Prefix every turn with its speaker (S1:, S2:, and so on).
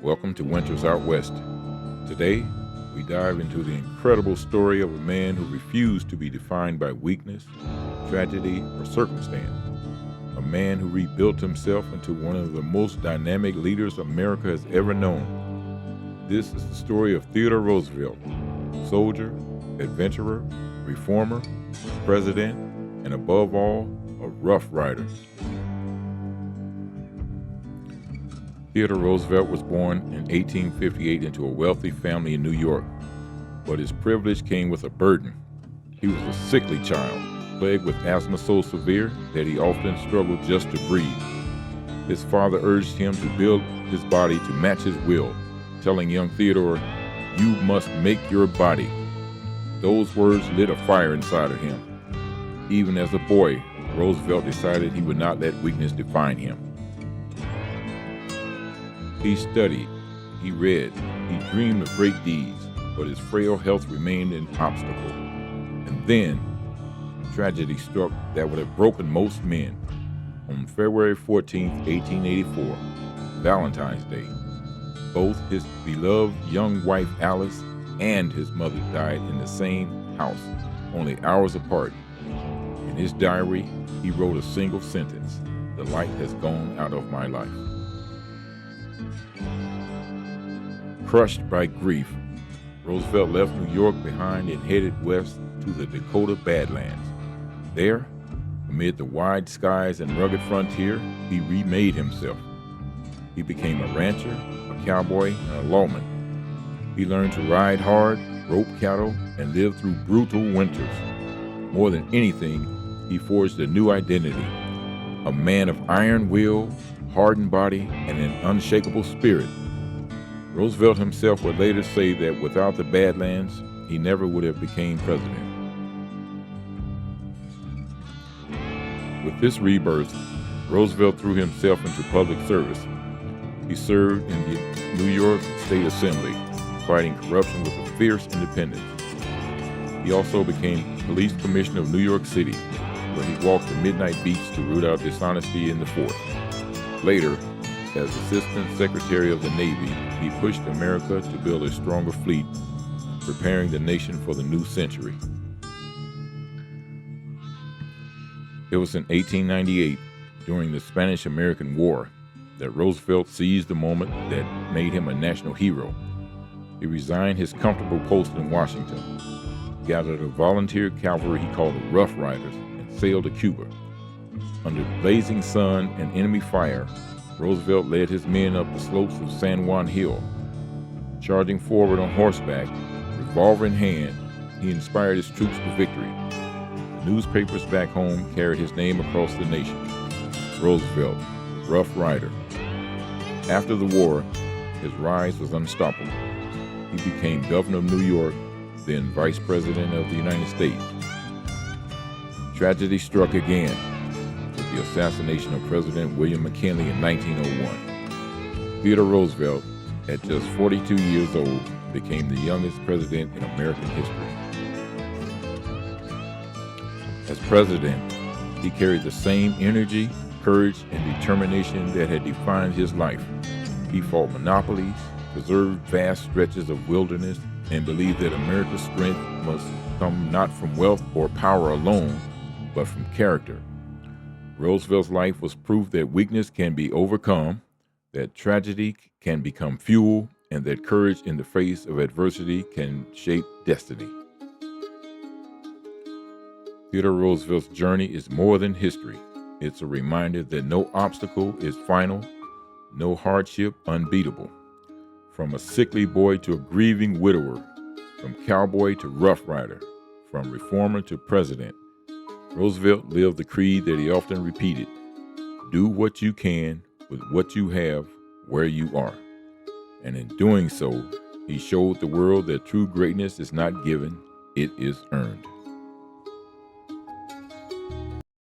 S1: Welcome to Winters Out West. Today, we dive into the incredible story of a man who refused to be defined by weakness, tragedy, or circumstance. A man who rebuilt himself into one of the most dynamic leaders America has ever known. This is the story of Theodore Roosevelt, soldier, adventurer, reformer, president, and above all, a Rough Rider. Theodore Roosevelt was born in 1858 into a wealthy family in New York, but his privilege came with a burden. He was a sickly child, plagued with asthma so severe that he often struggled just to breathe. His father urged him to build his body to match his will, telling young Theodore, "You must make your body." Those words lit a fire inside of him. Even as a boy, Roosevelt decided he would not let weakness define him. He studied, he read, he dreamed of great deeds, but his frail health remained an obstacle. And then, tragedy struck that would have broken most men. On February 14, 1884, Valentine's Day, both his beloved young wife Alice and his mother died in the same house, only hours apart. In his diary, he wrote a single sentence: "The light has gone out of my life." Crushed by grief, Roosevelt left New York behind and headed west to the Dakota Badlands. There, amid the wide skies and rugged frontier, he remade himself. He became a rancher, a cowboy, and a lawman. He learned to ride hard, rope cattle, and live through brutal winters. More than anything, he forged a new identity, a man of iron will, hardened body, and an unshakable spirit. Roosevelt himself would later say that without the Badlands, he never would have become president. With this rebirth, Roosevelt threw himself into public service. He served in the New York State Assembly, fighting corruption with a fierce independence. He also became police commissioner of New York City, where he walked the midnight beats to root out dishonesty in the force. Later, as Assistant Secretary of the Navy, he pushed America to build a stronger fleet, preparing the nation for the new century. It was in 1898, during the Spanish-American War, that Roosevelt seized the moment that made him a national hero. He resigned his comfortable post in Washington, gathered a volunteer cavalry he called the Rough Riders, and sailed to Cuba. Under blazing sun and enemy fire, Roosevelt led his men up the slopes of San Juan Hill. Charging forward on horseback, revolver in hand, he inspired his troops to victory. The newspapers back home carried his name across the nation: Roosevelt, Rough Rider. After the war, his rise was unstoppable. He became governor of New York, then vice president of the United States. Tragedy struck again, with the assassination of President William McKinley in 1901. Theodore Roosevelt, at just 42 years old, became the youngest president in American history. As president, he carried the same energy, courage, and determination that had defined his life. He fought monopolies, preserved vast stretches of wilderness, and believed that America's strength must come not from wealth or power alone, but from character. Roosevelt's life was proof that weakness can be overcome, that tragedy can become fuel, and that courage in the face of adversity can shape destiny. Theodore Roosevelt's journey is more than history. It's a reminder that no obstacle is final, no hardship unbeatable. From a sickly boy to a grieving widower, from cowboy to rough rider, from reformer to president, Roosevelt lived the creed that he often repeated: do what you can with what you have where you are. And in doing so, he showed the world that true greatness is not given, it is earned.